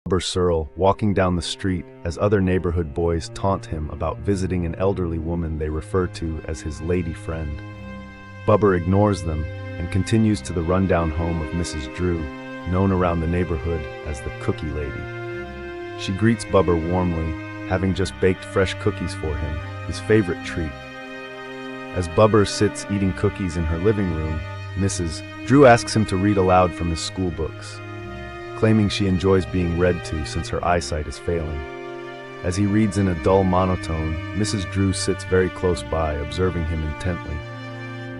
Bubber Searle walking down the street as other neighborhood boys taunt him about visiting an elderly woman they refer to as his lady friend. Bubber ignores them and continues to the rundown home of Mrs. Drew, known around the neighborhood as the Cookie Lady. She greets Bubber warmly, having just baked fresh cookies for him, his favorite treat. As Bubber sits eating cookies in her living room, Mrs. Drew asks him to read aloud from his school books, claiming she enjoys being read to since her eyesight is failing. As he reads in a dull monotone, Mrs. Drew sits very close by, observing him intently.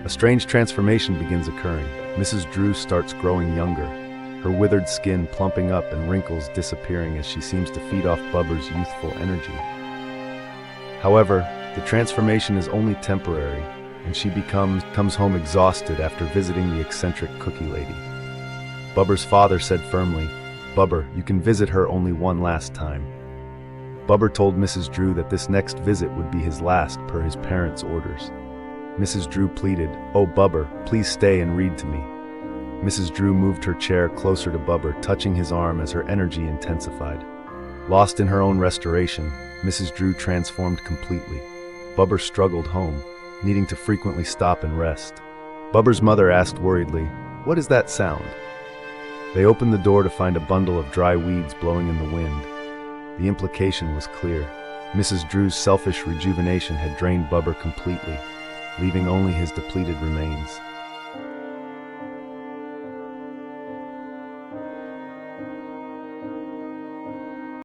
A strange transformation begins occurring. Mrs. Drew starts growing younger, her withered skin plumping up and wrinkles disappearing as she seems to feed off Bubber's youthful energy. However, the transformation is only temporary, and she comes home exhausted after visiting the eccentric Cookie Lady. Bubber's father said firmly, "Bubber, you can visit her only one last time." Bubber told Mrs. Drew that this next visit would be his last per his parents' orders. Mrs. Drew pleaded, "Oh, Bubber, please stay and read to me." Mrs. Drew moved her chair closer to Bubber, touching his arm as her energy intensified. Lost in her own restoration, Mrs. Drew transformed completely. Bubber struggled home, needing to frequently stop and rest. Bubber's mother asked worriedly, "What is that sound?" They opened the door to find a bundle of dry weeds blowing in the wind. The implication was clear. Mrs. Drew's selfish rejuvenation had drained Bubber completely, leaving only his depleted remains.